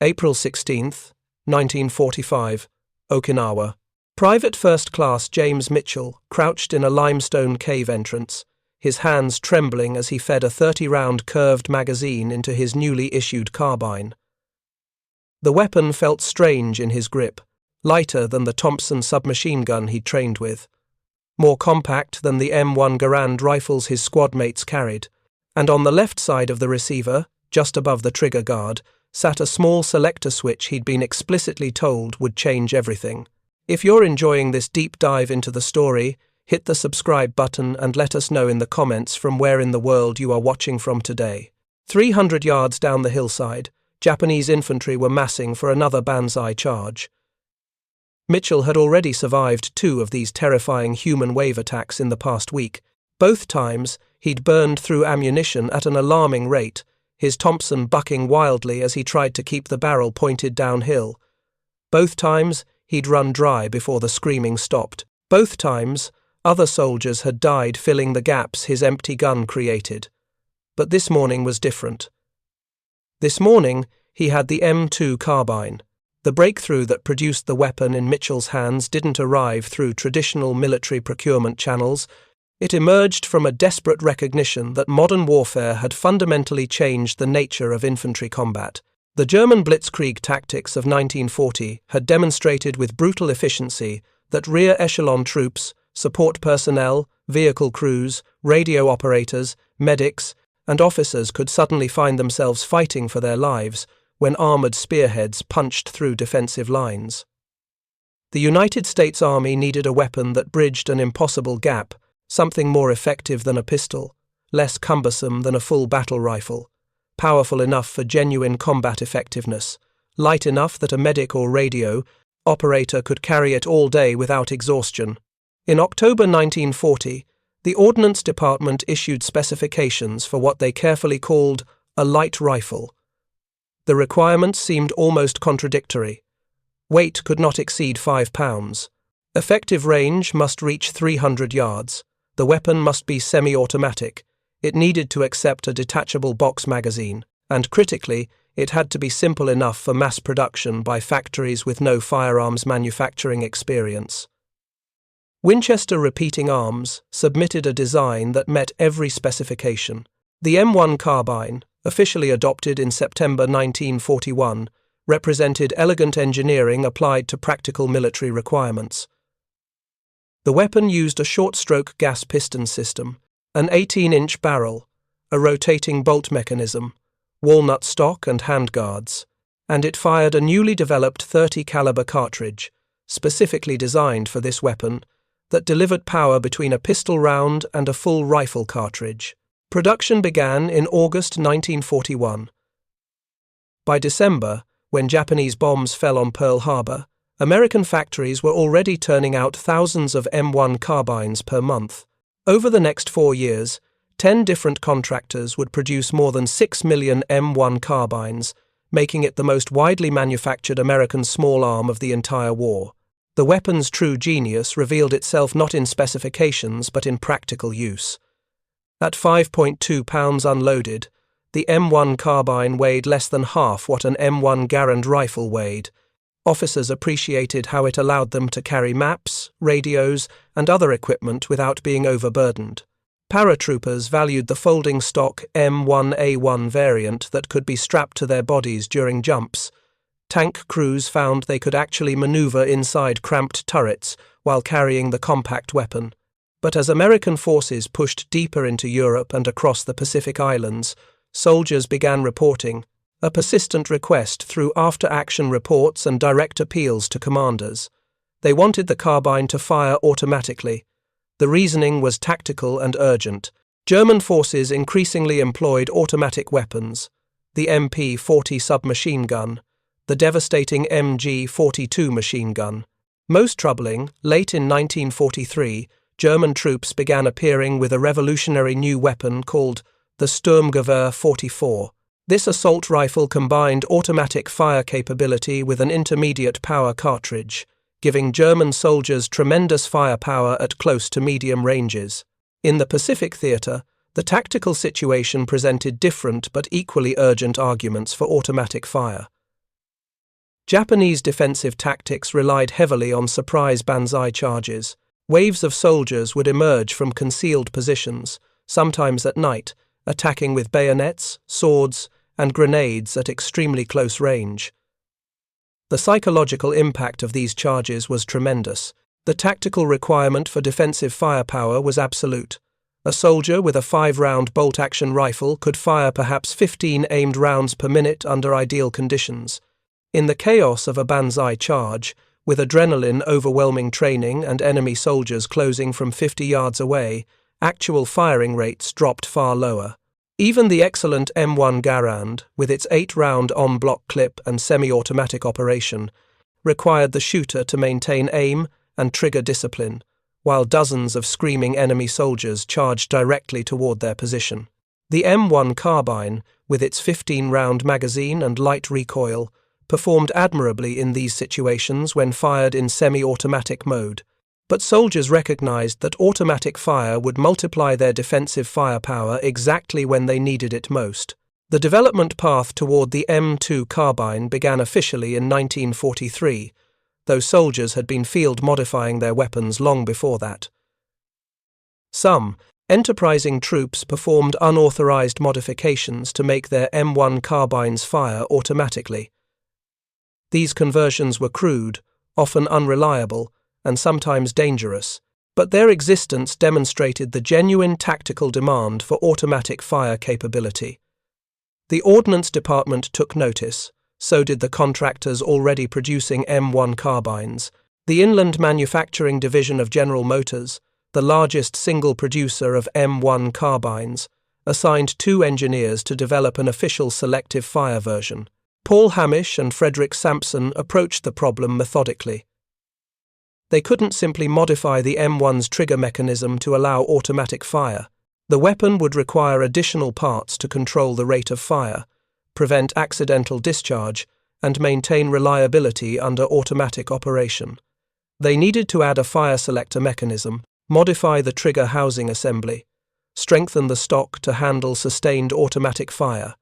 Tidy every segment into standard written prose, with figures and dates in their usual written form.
April 16th, 1945, Okinawa. Private First Class James Mitchell crouched in a limestone cave entrance, his hands trembling as he fed a 30-round curved magazine into his newly issued carbine. The weapon felt strange in his grip, lighter than the Thompson submachine gun he'd trained with, more compact than the M1 Garand rifles his squad mates carried, and on the left side of the receiver, just above the trigger guard, sat a small selector switch he'd been explicitly told would change everything. If you're enjoying this deep dive into the story, hit the subscribe button and let us know in the comments from where in the world you are watching from today. 300 yards down the hillside, Japanese infantry were massing for another banzai charge. Mitchell had already survived 2 of these terrifying human wave attacks in the past week. Both times, he'd burned through ammunition at an alarming rate, his Thompson bucking wildly as he tried to keep the barrel pointed downhill. Both times, he'd run dry before the screaming stopped. Both times, other soldiers had died filling the gaps his empty gun created. But this morning was different. This morning, he had the M2 Carbine. The breakthrough that produced the weapon in Mitchell's hands didn't arrive through traditional military procurement channels. It emerged from a desperate recognition that modern warfare had fundamentally changed the nature of infantry combat. The German blitzkrieg tactics of 1940 had demonstrated with brutal efficiency that rear-echelon troops, support personnel, vehicle crews, radio operators, medics, and officers could suddenly find themselves fighting for their lives when armored spearheads punched through defensive lines. The United States Army needed a weapon that bridged an impossible gap, something more effective than a pistol, less cumbersome than a full battle rifle, powerful enough for genuine combat effectiveness, light enough that a medic or radio operator could carry it all day without exhaustion. In October 1940, the Ordnance Department issued specifications for what they carefully called a light rifle. The requirements seemed almost contradictory. Weight could not exceed 5 pounds. Effective range must reach 300 yards. The weapon must be semi-automatic. It needed to accept a detachable box magazine, and critically, it had to be simple enough for mass production by factories with no firearms manufacturing experience. Winchester Repeating Arms submitted a design that met every specification. The M1 Carbine, officially adopted in September 1941, represented elegant engineering applied to practical military requirements. The weapon used a short-stroke gas piston system, an 18-inch barrel, a rotating bolt mechanism, walnut stock and handguards, and it fired a newly developed .30 caliber cartridge, specifically designed for this weapon, that delivered power between a pistol round and a full rifle cartridge. Production began in August 1941. By December, when Japanese bombs fell on Pearl Harbor, American factories were already turning out thousands of M1 Carbines per month. Over the next 4 years, 10 different contractors would produce more than 6 million M1 Carbines, making it the most widely manufactured American small arm of the entire war. The weapon's true genius revealed itself not in specifications but in practical use. At 5.2 pounds unloaded, the M1 Carbine weighed less than half what an M1 Garand rifle weighed. Officers appreciated how it allowed them to carry maps, radios, and other equipment without being overburdened. Paratroopers valued the folding stock M1A1 variant that could be strapped to their bodies during jumps. Tank crews found they could actually maneuver inside cramped turrets while carrying the compact weapon. But as American forces pushed deeper into Europe and across the Pacific Islands, soldiers began reporting, a persistent request through after-action reports and direct appeals to commanders. They wanted the carbine to fire automatically. The reasoning was tactical and urgent. German forces increasingly employed automatic weapons, the MP-40 submachine gun, the devastating MG-42 machine gun. Most troubling, late in 1943, German troops began appearing with a revolutionary new weapon called the Sturmgewehr 44. This assault rifle combined automatic fire capability with an intermediate power cartridge, giving German soldiers tremendous firepower at close to medium ranges. In the Pacific theater, the tactical situation presented different but equally urgent arguments for automatic fire. Japanese defensive tactics relied heavily on surprise banzai charges. Waves of soldiers would emerge from concealed positions, sometimes at night, attacking with bayonets, swords, and grenades at extremely close range. The psychological impact of these charges was tremendous. The tactical requirement for defensive firepower was absolute. A soldier with a 5-round bolt-action rifle could fire perhaps 15 aimed rounds per minute under ideal conditions. In the chaos of a banzai charge, with adrenaline overwhelming training and enemy soldiers closing from 50 yards away, actual firing rates dropped far lower. Even the excellent M1 Garand, with its 8-round en-bloc clip and semi-automatic operation, required the shooter to maintain aim and trigger discipline, while dozens of screaming enemy soldiers charged directly toward their position. The M1 Carbine, with its 15-round magazine and light recoil, performed admirably in these situations when fired in semi-automatic mode. But soldiers recognized that automatic fire would multiply their defensive firepower exactly when they needed it most. The development path toward the M2 Carbine began officially in 1943, though soldiers had been field modifying their weapons long before that. Some enterprising troops performed unauthorized modifications to make their M1 Carbines fire automatically. These conversions were crude, often unreliable, and sometimes dangerous, but their existence demonstrated the genuine tactical demand for automatic fire capability. The Ordnance Department took notice, so did the contractors already producing M1 Carbines. The Inland Manufacturing Division of General Motors, the largest single producer of M1 Carbines, assigned 2 engineers to develop an official selective fire version. Paul Hamish and Frederick Sampson approached the problem methodically. They couldn't simply modify the M1's trigger mechanism to allow automatic fire. The weapon would require additional parts to control the rate of fire, prevent accidental discharge, and maintain reliability under automatic operation. They needed to add a fire selector mechanism, modify the trigger housing assembly, strengthen the stock to handle sustained automatic fire,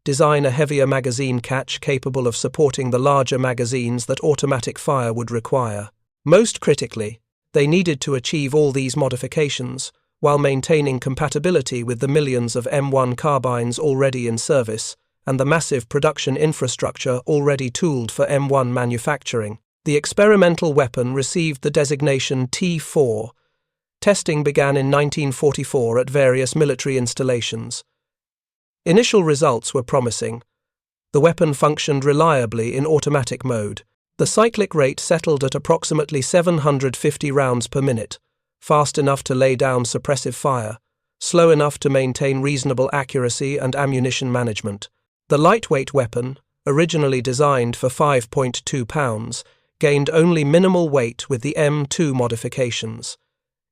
design a heavier magazine catch capable of supporting the larger magazines that automatic fire would require. Most critically, they needed to achieve all these modifications while maintaining compatibility with the millions of M1 carbines already in service and the massive production infrastructure already tooled for M1 manufacturing. The experimental weapon received the designation T4. Testing began in 1944 at various military installations. Initial results were promising. The weapon functioned reliably in automatic mode. The cyclic rate settled at approximately 750 rounds per minute, fast enough to lay down suppressive fire, slow enough to maintain reasonable accuracy and ammunition management. The lightweight weapon, originally designed for 5.2 pounds, gained only minimal weight with the M2 modifications.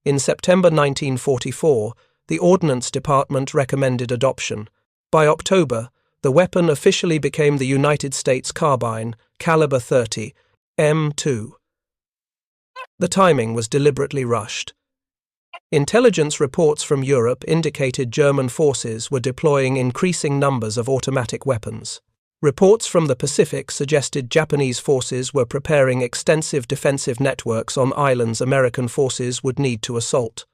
In September 1944, the Ordnance Department recommended adoption. By October, the weapon officially became the United States Carbine, caliber 30, M2. The timing was deliberately rushed. Intelligence reports from Europe indicated German forces were deploying increasing numbers of automatic weapons. Reports from the Pacific suggested Japanese forces were preparing extensive defensive networks on islands American forces would need to assault.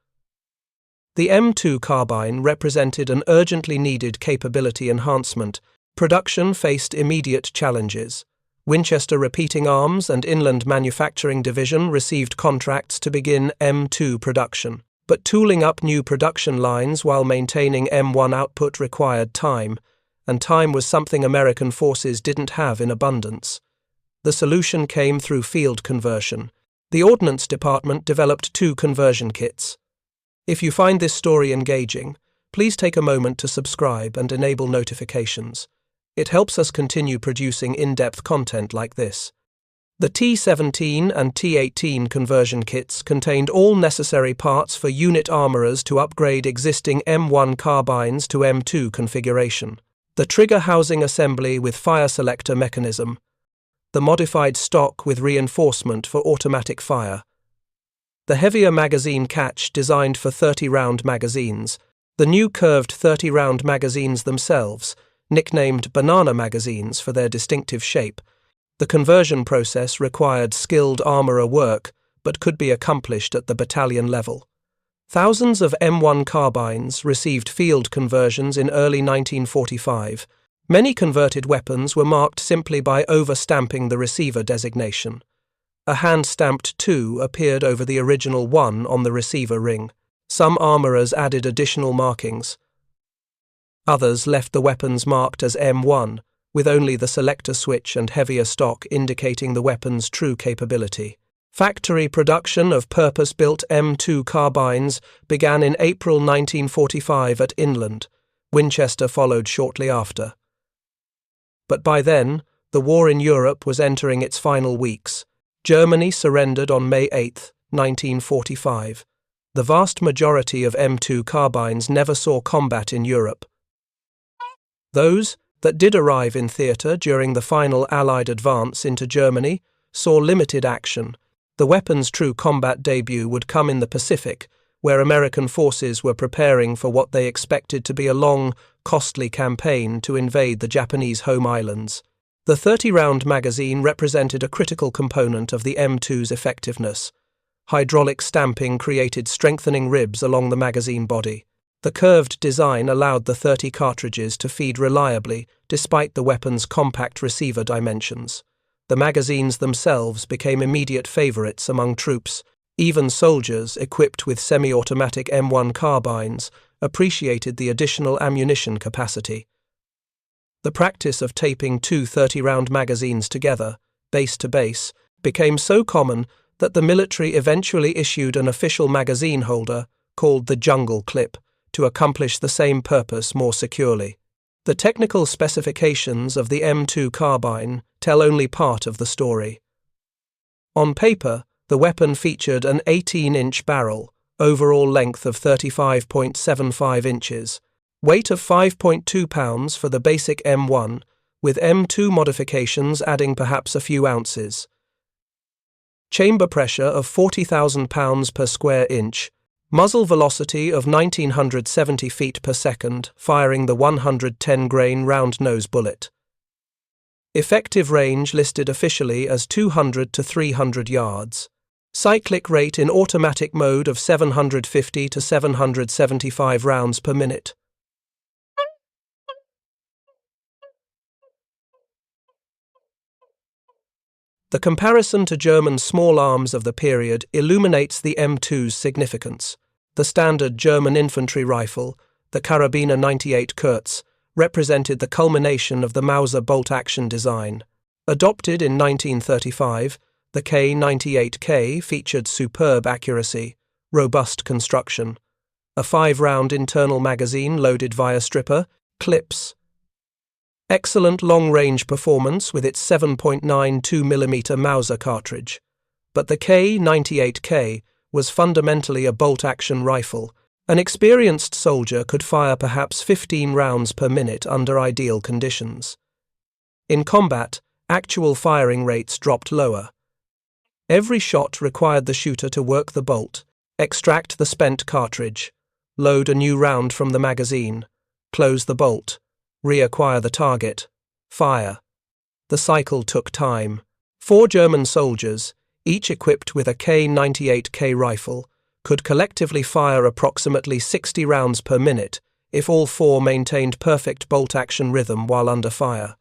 The M2 Carbine represented an urgently needed capability enhancement. Production faced immediate challenges. Winchester Repeating Arms and Inland Manufacturing Division received contracts to begin M2 production, but tooling up new production lines while maintaining M1 output required time, and time was something American forces didn't have in abundance. The solution came through field conversion. The Ordnance Department developed 2 conversion kits. If you find this story engaging, please take a moment to subscribe and enable notifications. It helps us continue producing in-depth content like this. The T17 and T18 conversion kits contained all necessary parts for unit armorers to upgrade existing M1 carbines to M2 configuration. The trigger housing assembly with fire selector mechanism. The modified stock with reinforcement for automatic fire. The heavier magazine catch designed for 30-round magazines. The new curved 30-round magazines themselves, nicknamed banana magazines for their distinctive shape, The conversion process required skilled armorer work, but could be accomplished at the battalion level. Thousands of M1 Carbines received field conversions in early 1945. Many converted weapons were marked simply by over-stamping the receiver designation. A hand-stamped 2 appeared over the original 1 on the receiver ring. Some armourers added additional markings. Others left the weapons marked as M1, with only the selector switch and heavier stock indicating the weapon's true capability. Factory production of purpose-built M2 Carbines began in April 1945 at Inland. Winchester followed shortly after. But by then, the war in Europe was entering its final weeks. Germany surrendered on May 8, 1945. The vast majority of M2 Carbines never saw combat in Europe. Those that did arrive in theatre during the final Allied advance into Germany saw limited action. The weapon's true combat debut would come in the Pacific, where American forces were preparing for what they expected to be a long, costly campaign to invade the Japanese home islands. The 30-round magazine represented a critical component of the M2's effectiveness. Hydraulic stamping created strengthening ribs along the magazine body. The curved design allowed the 30 cartridges to feed reliably despite the weapon's compact receiver dimensions. The magazines themselves became immediate favorites among troops. Even soldiers equipped with semi-automatic M1 carbines appreciated the additional ammunition capacity. The practice of taping two 30-round magazines together, base to base, became so common that the military eventually issued an official magazine holder, called the jungle clip, to accomplish the same purpose more securely. The technical specifications of the M2 Carbine tell only part of the story. On paper, the weapon featured an 18-inch barrel, overall length of 35.75 inches, weight of 5.2 pounds for the basic M1, with M2 modifications adding perhaps a few ounces. Chamber pressure of 40,000 pounds per square inch, muzzle velocity of 1970 feet per second, firing the 110-grain round-nose bullet. Effective range listed officially as 200 to 300 yards. Cyclic rate in automatic mode of 750 to 775 rounds per minute. The comparison to German small arms of the period illuminates the M2's significance. The standard German infantry rifle, the K98 Kurz, represented the culmination of the Mauser bolt-action design. Adopted in 1935, the K98k featured superb accuracy, robust construction, a 5-round internal magazine loaded via stripper, clips, excellent long-range performance with its 7.92mm Mauser cartridge. But the K98k was fundamentally a bolt-action rifle. An experienced soldier could fire perhaps 15 rounds per minute under ideal conditions. In combat, actual firing rates dropped lower. Every shot required the shooter to work the bolt, extract the spent cartridge, load a new round from the magazine, close the bolt, reacquire the target, fire. The cycle took time. 4 German soldiers, each equipped with a K98k rifle, could collectively fire approximately 60 rounds per minute if all 4 maintained perfect bolt-action rhythm while under fire.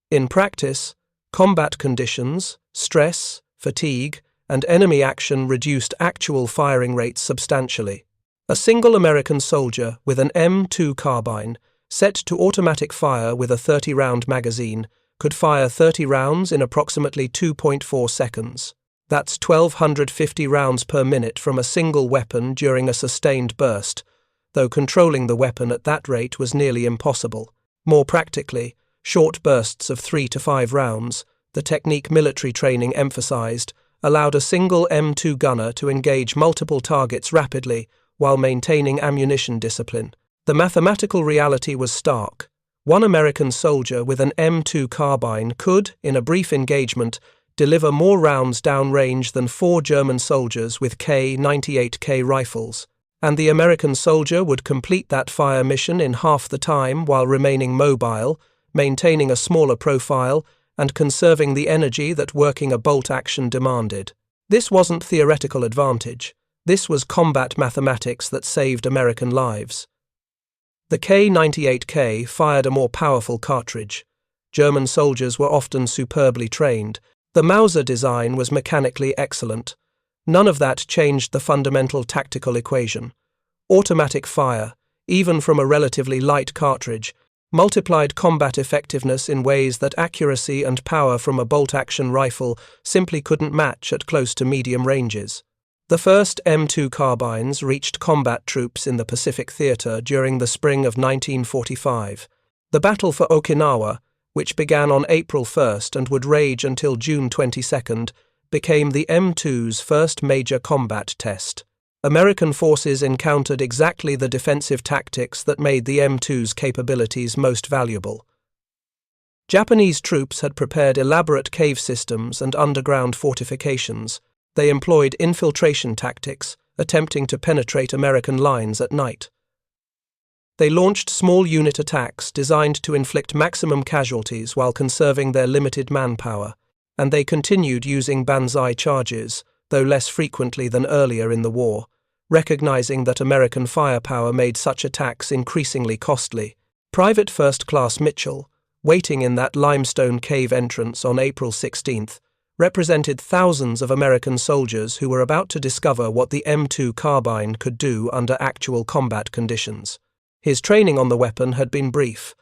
In practice, combat conditions, stress, fatigue, and enemy action reduced actual firing rates substantially. A single American soldier with an M2 Carbine, set to automatic fire with a 30-round magazine, could fire 30 rounds in approximately 2.4 seconds. That's 1,250 rounds per minute from a single weapon during a sustained burst, though controlling the weapon at that rate was nearly impossible. More practically, short bursts of 3 to 5 rounds, the technique military training emphasized, allowed a single M2 gunner to engage multiple targets rapidly while maintaining ammunition discipline. The mathematical reality was stark. One American soldier with an M2 Carbine could, in a brief engagement, deliver more rounds downrange than 4 German soldiers with K98k rifles, and the American soldier would complete that fire mission in half the time while remaining mobile, maintaining a smaller profile, and conserving the energy that working a bolt action demanded. This wasn't theoretical advantage. This was combat mathematics that saved American lives. The K98k fired a more powerful cartridge. German soldiers were often superbly trained. The Mauser design was mechanically excellent. None of that changed the fundamental tactical equation. Automatic fire, even from a relatively light cartridge, multiplied combat effectiveness in ways that accuracy and power from a bolt-action rifle simply couldn't match at close to medium ranges. The first M2 carbines reached combat troops in the Pacific Theater during the spring of 1945. The battle for Okinawa, which began on April 1st and would rage until June 22nd, became the M2's first major combat test. American forces encountered exactly the defensive tactics that made the M2's capabilities most valuable. Japanese troops had prepared elaborate cave systems and underground fortifications. They employed infiltration tactics, attempting to penetrate American lines at night. They launched small unit attacks designed to inflict maximum casualties while conserving their limited manpower, and they continued using banzai charges, though less frequently than earlier in the war, recognizing that American firepower made such attacks increasingly costly. Private First Class Mitchell, waiting in that limestone cave entrance on April 16th, represented thousands of American soldiers who were about to discover what the M2 Carbine could do under actual combat conditions. His training on the weapon had been brief.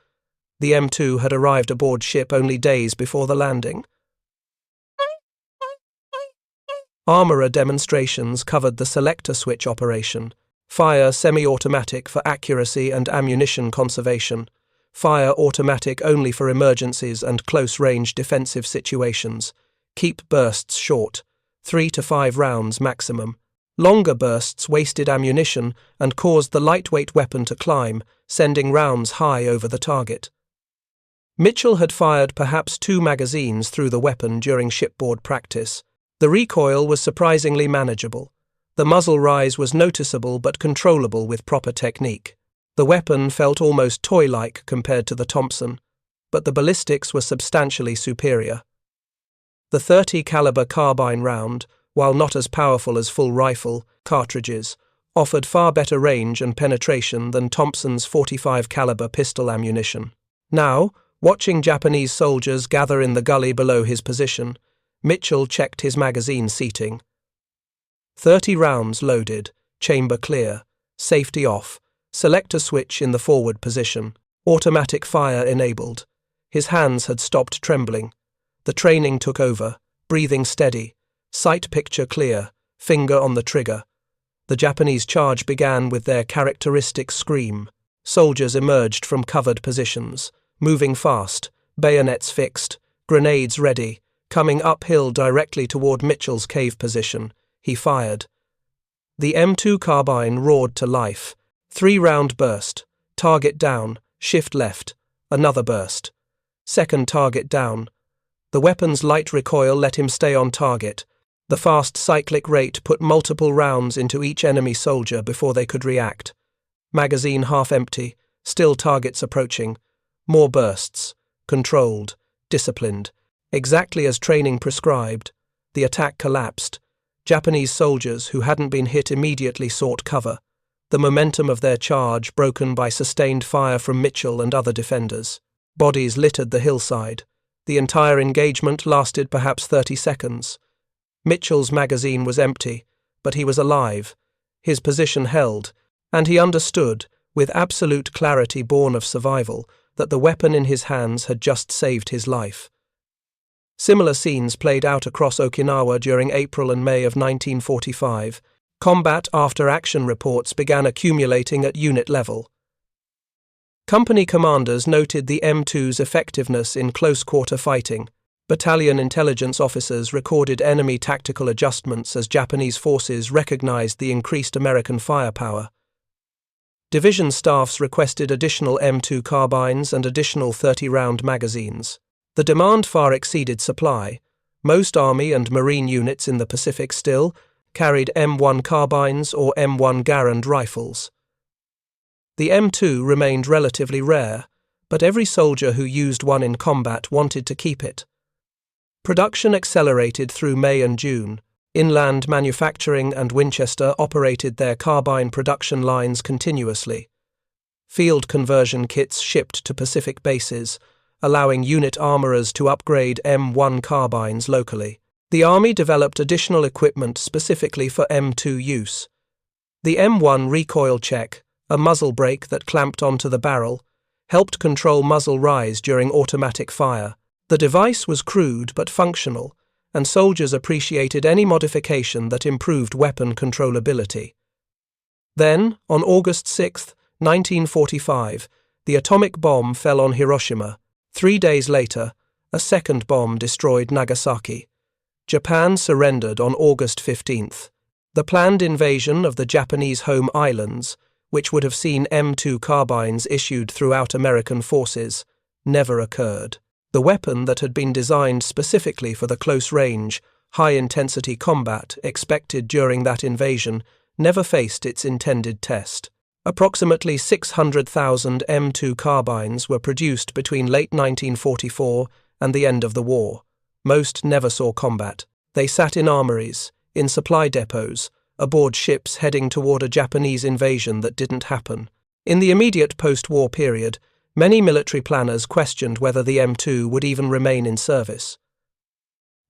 The M2 had arrived aboard ship only days before the landing. Armorer demonstrations covered the selector switch operation, fire semi-automatic for accuracy and ammunition conservation, fire automatic only for emergencies and close-range defensive situations, keep bursts short, 3 to 5 rounds maximum. Longer bursts wasted ammunition and caused the lightweight weapon to climb, sending rounds high over the target. Mitchell had fired perhaps 2 magazines through the weapon during shipboard practice. The recoil was surprisingly manageable. The muzzle rise was noticeable but controllable with proper technique. The weapon felt almost toy-like compared to the Thompson, but the ballistics were substantially superior. The 30 caliber carbine round, while not as powerful as full rifle cartridges, offered far better range and penetration than Thompson's 45 caliber pistol ammunition. Now, watching Japanese soldiers gather in the gully below his position, Mitchell checked his magazine seating. 30 rounds loaded, chamber clear, safety off, selector switch in the forward position, automatic fire enabled. His hands had stopped trembling. The training took over, breathing steady, sight picture clear, finger on the trigger. The Japanese charge began with their characteristic scream. Soldiers emerged from covered positions, moving fast, bayonets fixed, grenades ready, coming uphill directly toward Mitchell's cave position. He fired. The M2 Carbine roared to life. 3-round burst. Target down, shift left. Another burst. Second target down. The weapon's light recoil let him stay on target. The fast cyclic rate put multiple rounds into each enemy soldier before they could react. Magazine half empty, still targets approaching. More bursts. Controlled. Disciplined. Exactly as training prescribed. The attack collapsed. Japanese soldiers who hadn't been hit immediately sought cover. The momentum of their charge broken by sustained fire from Mitchell and other defenders. Bodies littered the hillside. The entire engagement lasted perhaps 30 seconds. Mitchell's magazine was empty, but he was alive. His position held, and he understood, with absolute clarity born of survival, that the weapon in his hands had just saved his life. Similar scenes played out across Okinawa during April and May of 1945. Combat after-action reports began accumulating at unit level. Company commanders noted the M2's effectiveness in close-quarter fighting. Battalion intelligence officers recorded enemy tactical adjustments as Japanese forces recognized the increased American firepower. Division staffs requested additional M2 carbines and additional 30-round magazines. The demand far exceeded supply. Most Army and Marine units in the Pacific still carried M1 Carbines or M1 Garand rifles. The M2 remained relatively rare, but every soldier who used one in combat wanted to keep it. Production accelerated through May and June. Inland Manufacturing and Winchester operated their carbine production lines continuously. Field conversion kits shipped to Pacific bases, allowing unit armorers to upgrade M1 carbines locally. The Army developed additional equipment specifically for M2 use. The M1 recoil check, a muzzle brake that clamped onto the barrel, helped control muzzle rise during automatic fire. The device was crude but functional, and soldiers appreciated any modification that improved weapon controllability. Then, on August 6, 1945, the atomic bomb fell on Hiroshima. 3 days later, a second bomb destroyed Nagasaki. Japan surrendered on August 15. The planned invasion of the Japanese home islands, which would have seen M2 carbines issued throughout American forces, never occurred. The weapon that had been designed specifically for the close-range, high-intensity combat expected during that invasion never faced its intended test. Approximately 600,000 M2 carbines were produced between late 1944 and the end of the war. Most never saw combat. They sat in armories, in supply depots, aboard ships heading toward a Japanese invasion that didn't happen. In the immediate post-war period, many military planners questioned whether the M2 would even remain in service.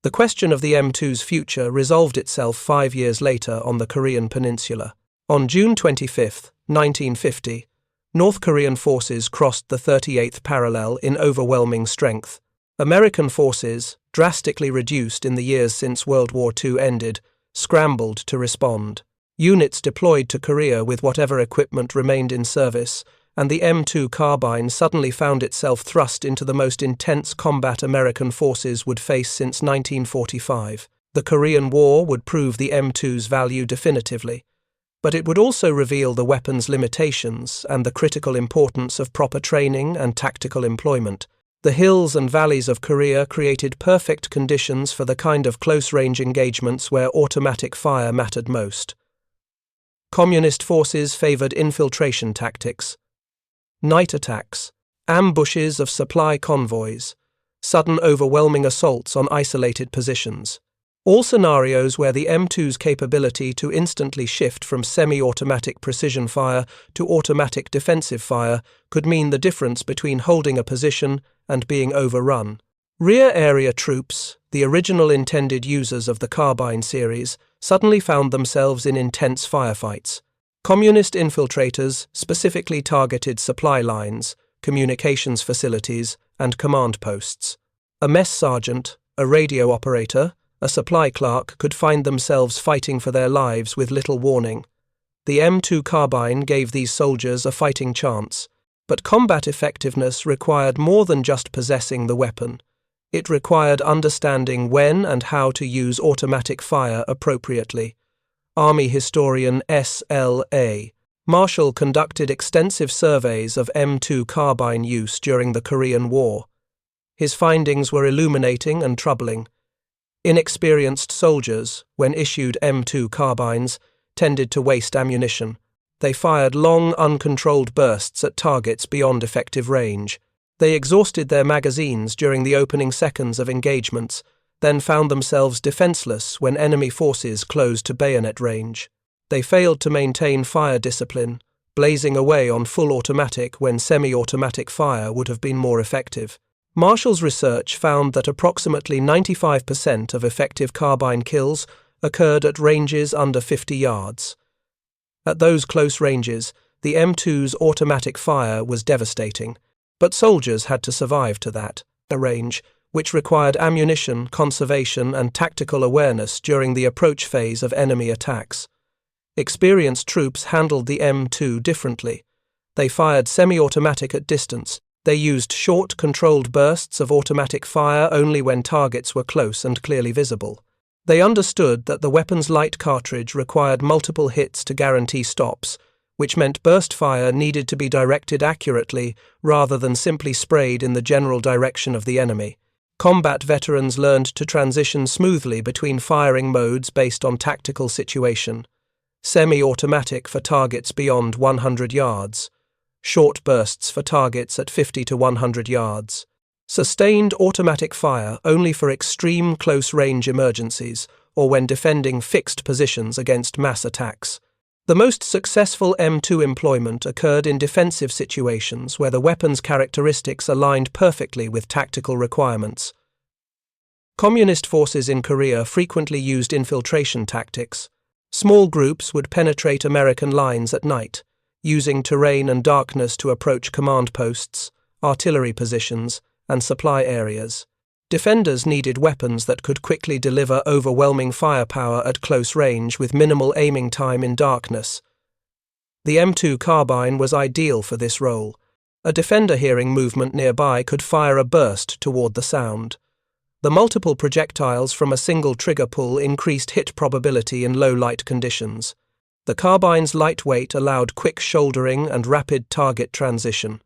The question of the M2's resolved itself 5 years later on the Korean peninsula. On June 25, 1950, North Korean forces crossed the 38th parallel in overwhelming strength. American forces, drastically reduced in the years since World War II ended, scrambled to respond. Units deployed to Korea with whatever equipment remained in service, and the M2 Carbine suddenly found itself thrust into the most intense combat American forces would face since 1945. The Korean War would prove the M2's value definitively, but it would also reveal the weapon's limitations and the critical importance of proper training and tactical employment. The hills and valleys of Korea created perfect conditions for the kind of close-range engagements where automatic fire mattered most. Communist forces favored infiltration tactics. Night attacks, ambushes of supply convoys, sudden overwhelming assaults on isolated positions. All scenarios where the M2's capability to instantly shift from semi-automatic precision fire to automatic defensive fire could mean the difference between holding a position and being overrun. Rear area troops, the original intended users of the Carbine series, suddenly found themselves in intense firefights. Communist infiltrators specifically targeted supply lines, communications facilities, and command posts. A mess sergeant, a radio operator, a supply clerk could find themselves fighting for their lives with little warning. The M2 Carbine gave these soldiers a fighting chance, but combat effectiveness required more than just possessing the weapon. It required understanding when and how to use automatic fire appropriately. Army historian S.L.A. Marshall conducted extensive surveys of M2 Carbine use during the Korean War. His findings were illuminating and troubling. Inexperienced soldiers, when issued M2 carbines, tended to waste ammunition. They fired long, uncontrolled bursts at targets beyond effective range. They exhausted their magazines during the opening seconds of engagements, then found themselves defenseless when enemy forces closed to bayonet range. They failed to maintain fire discipline, blazing away on full automatic when semi-automatic fire would have been more effective. Marshall's research found that approximately 95% of effective carbine kills occurred at ranges under 50 yards. At those close ranges, the M2's automatic fire was devastating, but soldiers had to survive to that range, which required ammunition, conservation, and tactical awareness during the approach phase of enemy attacks. Experienced troops handled the M2 differently. They fired semi-automatic at distance. They used short, controlled bursts of automatic fire only when targets were close and clearly visible. They understood that the weapon's light cartridge required multiple hits to guarantee stops, which meant burst fire needed to be directed accurately rather than simply sprayed in the general direction of the enemy. Combat veterans learned to transition smoothly between firing modes based on tactical situation. Semi-automatic for targets beyond 100 yards. Short bursts for targets at 50 to 100 yards. Sustained automatic fire only for extreme close-range emergencies or when defending fixed positions against mass attacks. The most successful M2 employment occurred in defensive situations where the weapon's characteristics aligned perfectly with tactical requirements. Communist forces in Korea frequently used infiltration tactics. Small groups would penetrate American lines at night, using terrain and darkness to approach command posts, artillery positions, and supply areas. Defenders needed weapons that could quickly deliver overwhelming firepower at close range with minimal aiming time in darkness. The M2 Carbine was ideal for this role. A defender hearing movement nearby could fire a burst toward the sound. The multiple projectiles from a single trigger pull increased hit probability in low light conditions. The carbine's lightweight allowed quick shouldering and rapid target transition.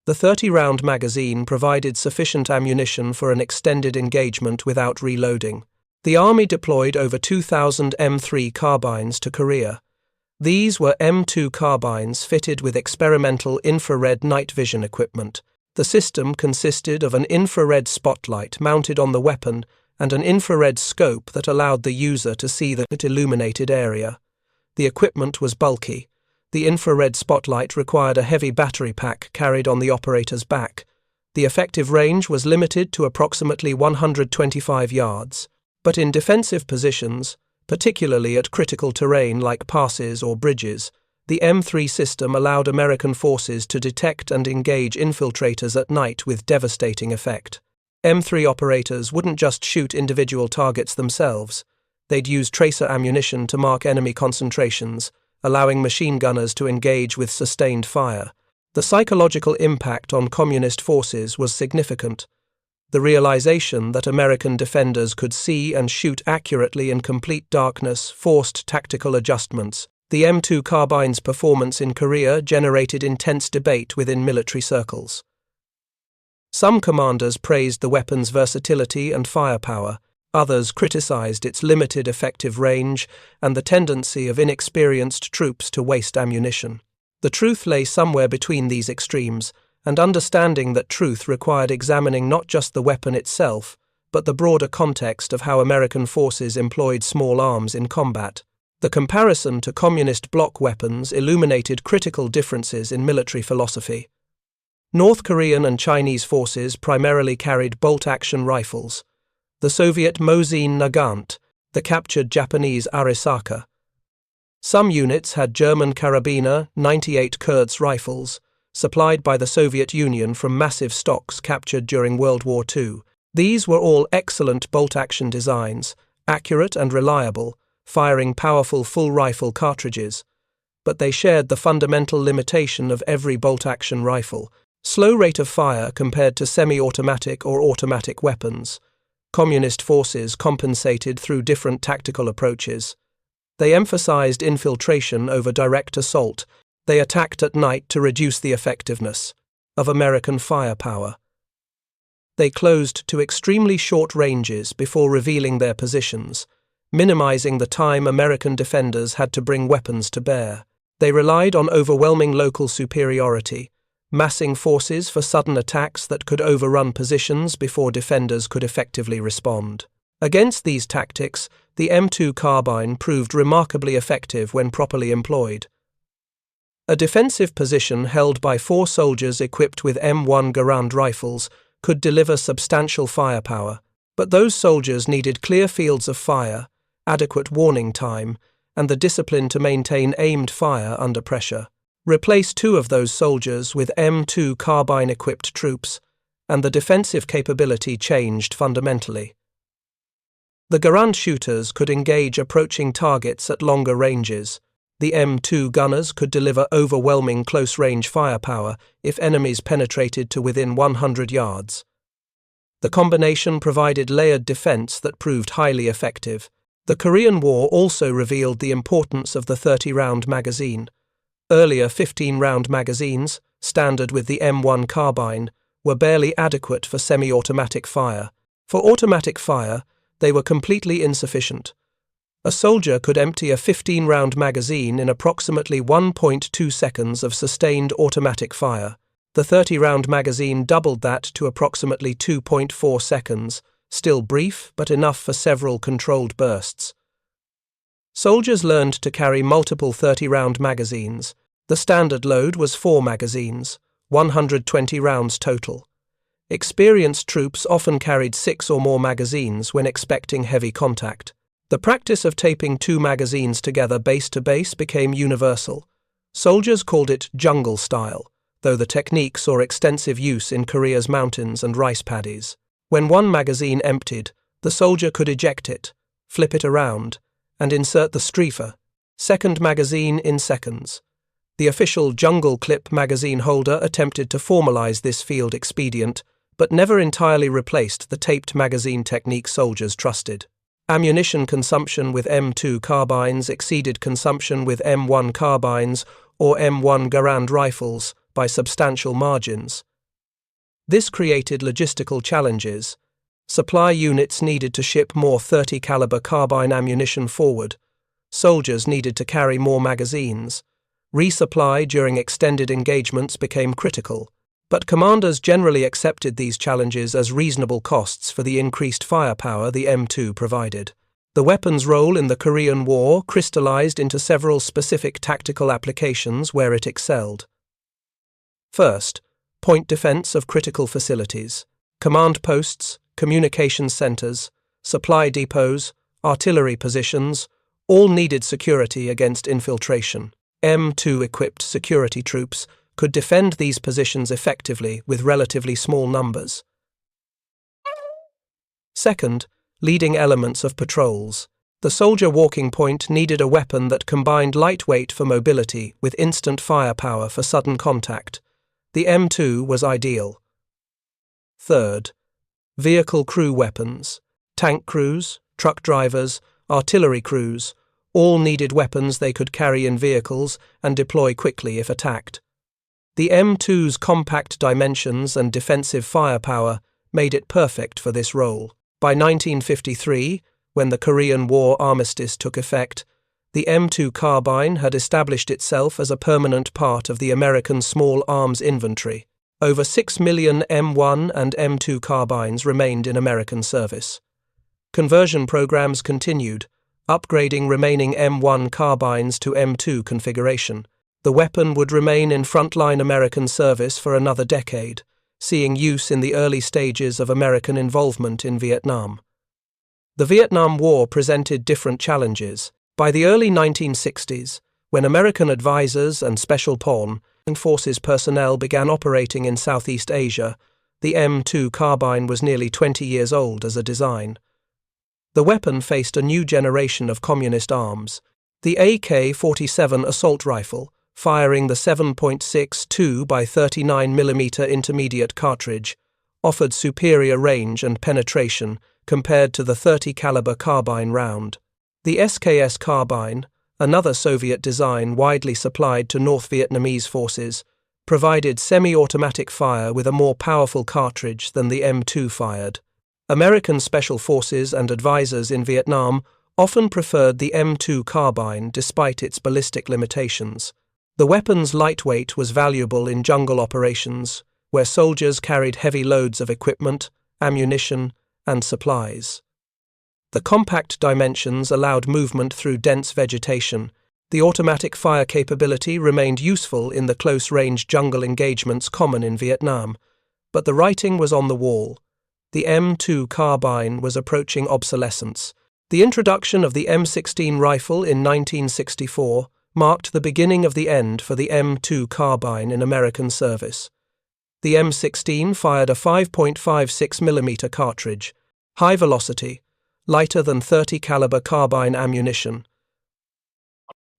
The 30-round magazine provided sufficient ammunition for an extended engagement without reloading. The Army deployed over 2,000 M3 carbines to Korea. These were M2 carbines fitted with experimental infrared night vision equipment. The system consisted of an infrared spotlight mounted on the weapon and an infrared scope that allowed the user to see the illuminated area. The equipment was bulky. The infrared spotlight required a heavy battery pack carried on the operator's back. The effective range was limited to approximately 125 yards. But in defensive positions, particularly at critical terrain like passes or bridges, the M3 system allowed American forces to detect and engage infiltrators at night with devastating effect. M3 operators wouldn't just shoot individual targets themselves. They'd use tracer ammunition to mark enemy concentrations, allowing machine gunners to engage with sustained fire. The psychological impact on communist forces was significant. The realization that American defenders could see and shoot accurately in complete darkness forced tactical adjustments. The M2 Carbine's performance in Korea generated intense debate within military circles. Some commanders praised the weapon's versatility and firepower. Others criticized its limited effective range and the tendency of inexperienced troops to waste ammunition. The truth lay somewhere between these extremes, and understanding that truth required examining not just the weapon itself, but the broader context of how American forces employed small arms in combat. The comparison to communist bloc weapons illuminated critical differences in military philosophy. North Korean and Chinese forces primarily carried bolt-action rifles. The Soviet Mosin Nagant, the captured Japanese Arisaka. Some units had German Karabiner 98 Kurz rifles, supplied by the Soviet Union from massive stocks captured during World War II. These were all excellent bolt-action designs, accurate and reliable, firing powerful full-rifle cartridges. But they shared the fundamental limitation of every bolt-action rifle: slow rate of fire compared to semi-automatic or automatic weapons. Communist forces compensated through different tactical approaches. They emphasized infiltration over direct assault. They attacked at night to reduce the effectiveness of American firepower. They closed to extremely short ranges before revealing their positions, minimizing the time American defenders had to bring weapons to bear. They relied on overwhelming local superiority, massing forces for sudden attacks that could overrun positions before defenders could effectively respond. Against these tactics, the M2 Carbine proved remarkably effective when properly employed. A defensive position held by 4 soldiers equipped with M1 Garand rifles could deliver substantial firepower, but those soldiers needed clear fields of fire, adequate warning time, and the discipline to maintain aimed fire under pressure. Replace 2 of those soldiers with M2 Carbine-equipped troops, and the defensive capability changed fundamentally. The Garand shooters could engage approaching targets at longer ranges. The M2 gunners could deliver overwhelming close-range firepower if enemies penetrated to within 100 yards. The combination provided layered defense that proved highly effective. The Korean War also revealed the importance of the 30-round magazine. Earlier 15-round magazines, standard with the M1 Carbine, were barely adequate for semi-automatic fire. For automatic fire, they were completely insufficient. A soldier could empty a 15-round magazine in approximately 1.2 seconds of sustained automatic fire. The 30-round magazine doubled that to approximately 2.4 seconds, still brief but enough for several controlled bursts. Soldiers learned to carry multiple 30-round magazines. The standard load was 4 magazines, 120 rounds total. Experienced troops often carried 6 or more magazines when expecting heavy contact. The practice of taping 2 magazines together base to base became universal. Soldiers called it jungle style, though the technique saw extensive use in Korea's mountains and rice paddies. When one magazine emptied, the soldier could eject it, flip it around, and insert the strifa, second magazine, in seconds. The official jungle clip magazine holder attempted to formalize this field expedient, but never entirely replaced the taped magazine technique soldiers trusted. Ammunition consumption with M2 carbines exceeded consumption with M1 carbines or M1 Garand rifles by substantial margins. This created logistical challenges. Supply units needed to ship more 30 caliber carbine ammunition forward. Soldiers needed to carry more magazines. Resupply during extended engagements became critical, but commanders generally accepted these challenges as reasonable costs for the increased firepower the M2 provided. The weapon's role in the Korean War crystallized into several specific tactical applications where it excelled. First, point defense of critical facilities. Command posts, communications centers, supply depots, artillery positions, all needed security against infiltration. M2-equipped security troops could defend these positions effectively with relatively small numbers. Second, leading elements of patrols. The soldier walking point needed a weapon that combined lightweight for mobility with instant firepower for sudden contact. The M2 was ideal. Third, vehicle crew weapons. Tank crews, truck drivers, artillery crews, all needed weapons they could carry in vehicles and deploy quickly if attacked. The M2's compact dimensions and defensive firepower made it perfect for this role. By 1953, when the Korean War armistice took effect, the M2 Carbine had established itself as a permanent part of the American small arms inventory. Over 6 million M1 and M2 carbines remained in American service. Conversion programs continued, upgrading remaining M1 carbines to M2 configuration. The weapon would remain in frontline American service for another decade, seeing use in the early stages of American involvement in Vietnam. The Vietnam War presented different challenges. By the early 1960s, when American advisors and special forces personnel began operating in Southeast Asia, the M2 carbine was nearly 20 years old as a design. The weapon faced a new generation of communist arms. The AK-47 assault rifle, firing the 7.62 by 39 mm intermediate cartridge, offered superior range and penetration compared to the 30 caliber carbine round. The SKS carbine, another Soviet design widely supplied to North Vietnamese forces, provided semi-automatic fire with a more powerful cartridge than the M2 fired. American special forces and advisors in Vietnam often preferred the M2 carbine despite its ballistic limitations. The weapon's lightweight was valuable in jungle operations, where soldiers carried heavy loads of equipment, ammunition, and supplies. The compact dimensions allowed movement through dense vegetation. The automatic fire capability remained useful in the close-range jungle engagements common in Vietnam, but the writing was on the wall. The M2 carbine was approaching obsolescence. The introduction of the M16 rifle in 1964 marked the beginning of the end for the M2 carbine in American service. The M16 fired a 5.56 mm cartridge, high velocity, lighter than 30 caliber carbine ammunition.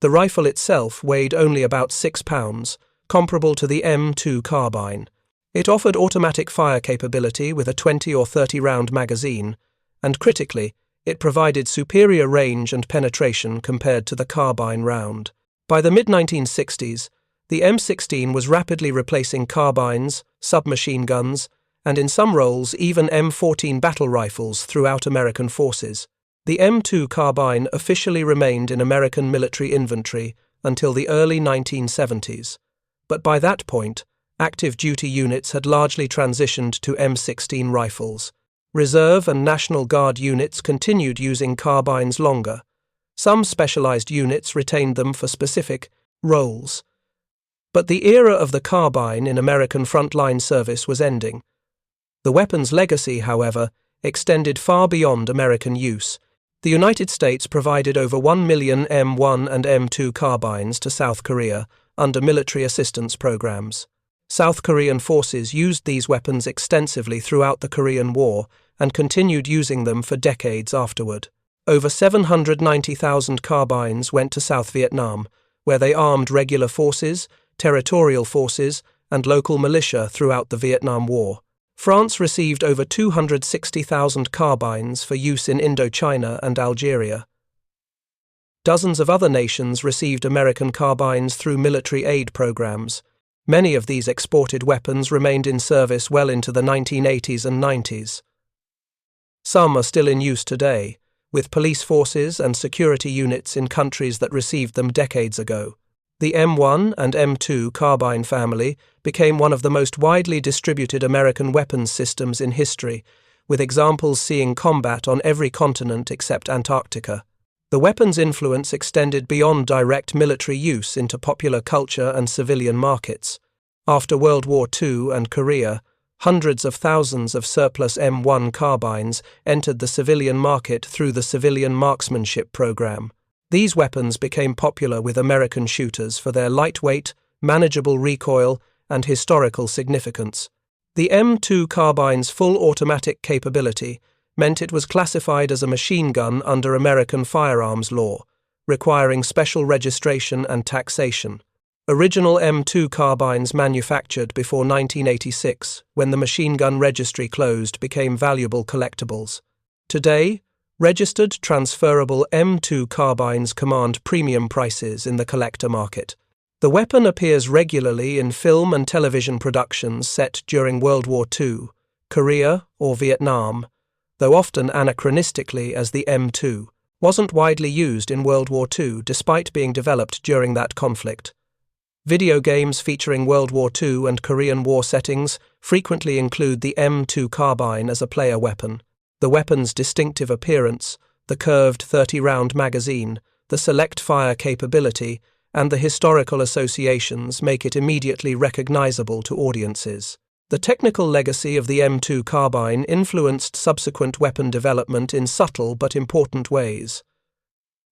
The rifle itself weighed only about 6 pounds, comparable to the M2 carbine. It offered automatic fire capability with a 20 or 30 round magazine, and critically, it provided superior range and penetration compared to the carbine round. By the mid-1960s, the M16 was rapidly replacing carbines, submachine guns, and in some roles even M14 battle rifles throughout American forces. The M2 carbine officially remained in American military inventory until the early 1970s, but by that point, active duty units had largely transitioned to M16 rifles. Reserve and National Guard units continued using carbines longer. Some specialized units retained them for specific roles. But the era of the carbine in American frontline service was ending. The weapon's legacy, however, extended far beyond American use. The United States provided over 1 million M1 and M2 carbines to South Korea under military assistance programs. South Korean forces used these weapons extensively throughout the Korean War and continued using them for decades afterward. Over 790,000 carbines went to South Vietnam, where they armed regular forces, territorial forces, and local militia throughout the Vietnam War. France received over 260,000 carbines for use in Indochina and Algeria. Dozens of other nations received American carbines through military aid programs. Many of these exported weapons remained in service well into the 1980s and 90s. Some are still in use today, with police forces and security units in countries that received them decades ago. The M1 and M2 Carbine family became one of the most widely distributed American weapons systems in history, with examples seeing combat on every continent except Antarctica. The weapon's influence extended beyond direct military use into popular culture and civilian markets. After World War II and Korea, hundreds of thousands of surplus M1 carbines entered the civilian market through the Civilian Marksmanship Program. These weapons became popular with American shooters for their lightweight, manageable recoil, and historical significance. The M2 Carbine's full automatic capability meant it was classified as a machine gun under American firearms law, requiring special registration and taxation. Original M2 carbines manufactured before 1986, when the machine gun registry closed, became valuable collectibles. Today, registered transferable M2 carbines command premium prices in the collector market. The weapon appears regularly in film and television productions set during World War II, Korea, or Vietnam, though often anachronistically as the M2, wasn't widely used in World War II despite being developed during that conflict. Video games featuring World War II and Korean War settings frequently include the M2 carbine as a player weapon. The weapon's distinctive appearance, the curved 30-round magazine, the select fire capability, and the historical associations make it immediately recognizable to audiences. The technical legacy of the M2 carbine influenced subsequent weapon development in subtle but important ways.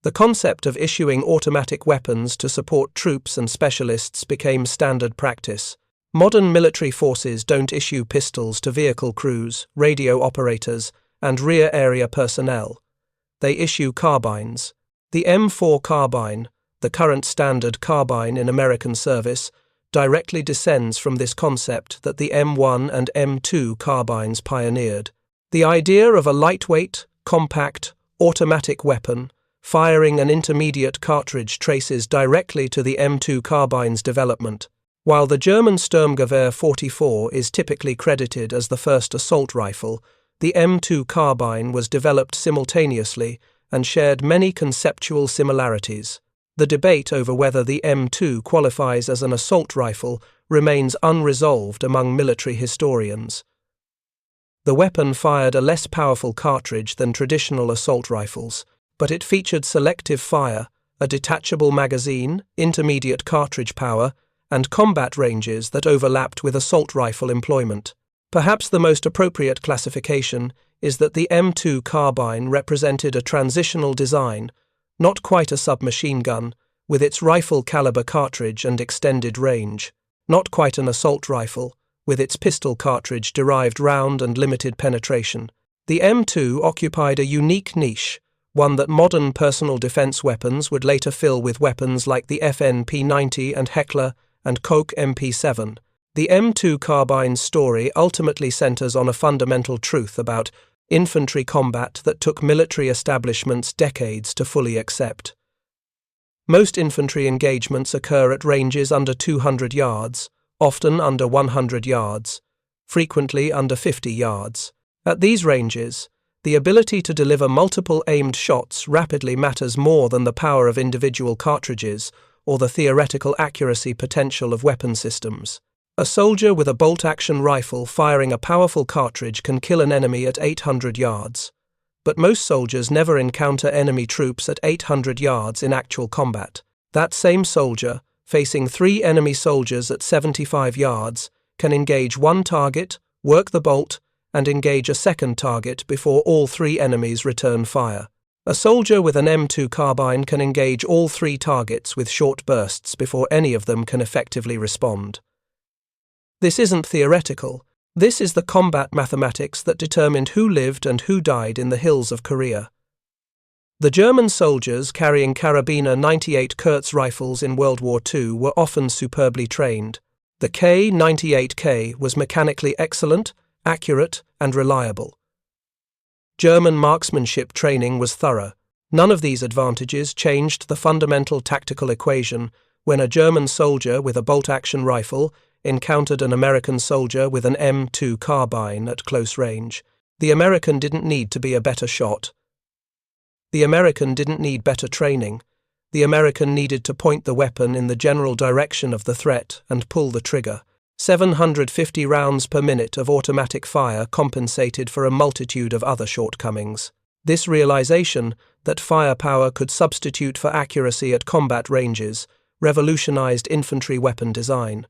The concept of issuing automatic weapons to support troops and specialists became standard practice. Modern military forces don't issue pistols to vehicle crews, radio operators, and rear area personnel. They issue carbines. The M4 Carbine, the current standard carbine in American service, directly descends from this concept that the M1 and M2 carbines pioneered. The idea of a lightweight, compact, automatic weapon firing an intermediate cartridge traces directly to the M2 carbine's development. While the German Sturmgewehr 44 is typically credited as the first assault rifle, the M2 carbine was developed simultaneously and shared many conceptual similarities. The debate over whether the M2 qualifies as an assault rifle remains unresolved among military historians. The weapon fired a less powerful cartridge than traditional assault rifles, but it featured selective fire, a detachable magazine, intermediate cartridge power, and combat ranges that overlapped with assault rifle employment. Perhaps the most appropriate classification is that the M2 carbine represented a transitional design, not quite a submachine gun, with its rifle-caliber cartridge and extended range, not quite an assault rifle, with its pistol cartridge-derived round and limited penetration. The M2 occupied a unique niche, one that modern personal defense weapons would later fill with weapons like the FN P90 and Heckler and Koch MP7. The M2 Carbine's story ultimately centers on a fundamental truth about infantry combat that took military establishments decades to fully accept. Most infantry engagements occur at ranges under 200 yards, often under 100 yards, frequently under 50 yards. At these ranges, the ability to deliver multiple aimed shots rapidly matters more than the power of individual cartridges or the theoretical accuracy potential of weapon systems. A soldier with a bolt-action rifle firing a powerful cartridge can kill an enemy at 800 yards. But most soldiers never encounter enemy troops at 800 yards in actual combat. That same soldier, facing 3 enemy soldiers at 75 yards, can engage one target, work the bolt, and engage a second target before all 3 enemies return fire. A soldier with an M2 Carbine can engage all 3 targets with short bursts before any of them can effectively respond. This isn't theoretical. This is the combat mathematics that determined who lived and who died in the hills of Korea. The German soldiers carrying K98s rifles in World War II were often superbly trained. The K98k was mechanically excellent, accurate, and reliable. German marksmanship training was thorough. None of these advantages changed the fundamental tactical equation when a German soldier with a bolt-action rifle encountered an American soldier with an M2 Carbine at close range. The American didn't need to be a better shot. The American didn't need better training. The American needed to point the weapon in the general direction of the threat and pull the trigger. 750 rounds per minute of automatic fire compensated for a multitude of other shortcomings. This realization that firepower could substitute for accuracy at combat ranges revolutionized infantry weapon design.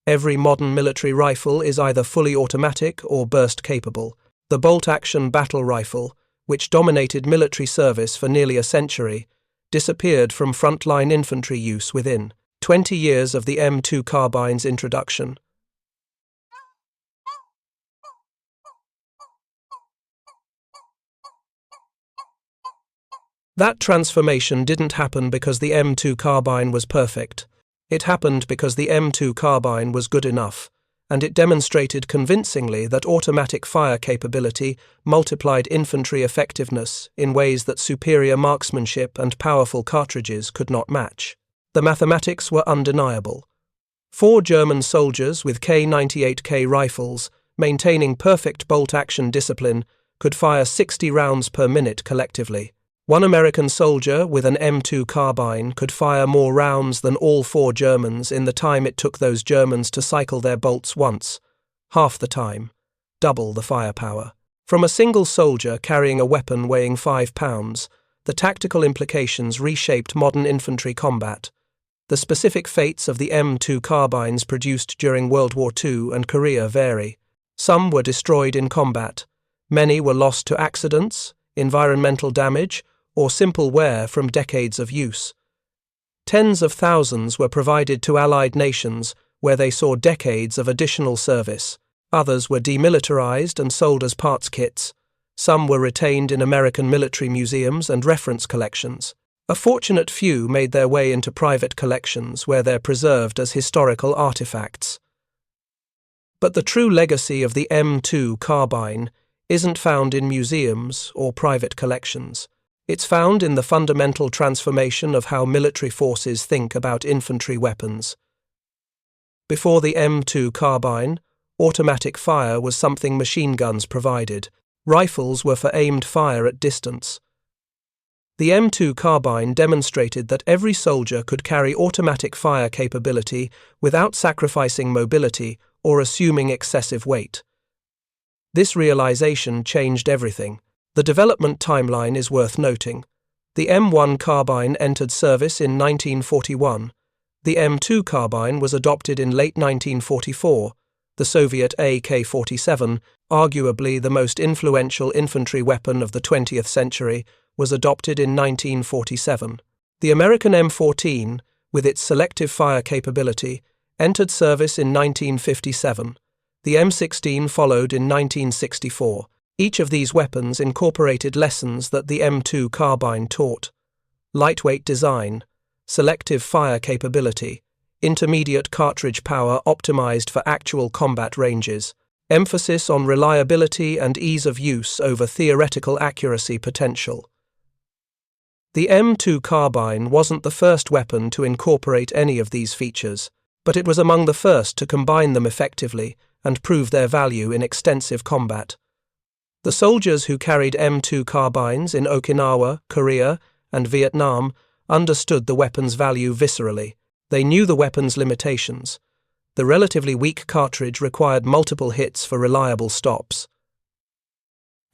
Every modern military rifle is either fully automatic or burst-capable. The bolt-action battle rifle, which dominated military service for nearly a century, disappeared from frontline infantry use within 20 years of the M2 Carbine's introduction. That transformation didn't happen because the M2 Carbine was perfect. It happened because the M2 Carbine was good enough, and it demonstrated convincingly that automatic fire capability multiplied infantry effectiveness in ways that superior marksmanship and powerful cartridges could not match. The mathematics were undeniable. 4 German soldiers with K98k rifles, maintaining perfect bolt-action discipline, could fire 60 rounds per minute collectively. 1 American soldier with an M2 Carbine could fire more rounds than all 4 Germans in the time it took those Germans to cycle their bolts once, half the time, double the firepower. From a single soldier carrying a weapon weighing 5 pounds, the tactical implications reshaped modern infantry combat. The specific fates of the M2 Carbines produced during World War II and Korea vary. Some were destroyed in combat. Many were lost to accidents, environmental damage, or simple wear from decades of use. Tens of thousands were provided to Allied nations where they saw decades of additional service. Others were demilitarized and sold as parts kits. Some were retained in American military museums and reference collections. A fortunate few made their way into private collections where they're preserved as historical artifacts. But the true legacy of the M2 Carbine isn't found in museums or private collections. It's found in the fundamental transformation of how military forces think about infantry weapons. Before the M2 Carbine, automatic fire was something machine guns provided. Rifles were for aimed fire at distance. The M2 Carbine demonstrated that every soldier could carry automatic fire capability without sacrificing mobility or assuming excessive weight. This realization changed everything. The development timeline is worth noting. The M1 Carbine entered service in 1941. The M2 Carbine was adopted in late 1944. The Soviet AK-47, arguably the most influential infantry weapon of the 20th century, was adopted in 1947. The American M14, with its selective fire capability, entered service in 1957. The M16 followed in 1964. Each of these weapons incorporated lessons that the M2 Carbine taught: lightweight design, selective fire capability, intermediate cartridge power optimized for actual combat ranges, emphasis on reliability and ease of use over theoretical accuracy potential. The M2 Carbine wasn't the first weapon to incorporate any of these features, but it was among the first to combine them effectively and prove their value in extensive combat. The soldiers who carried M2 Carbines in Okinawa, Korea, and Vietnam understood the weapon's value viscerally. They knew the weapon's limitations. The relatively weak cartridge required multiple hits for reliable stops.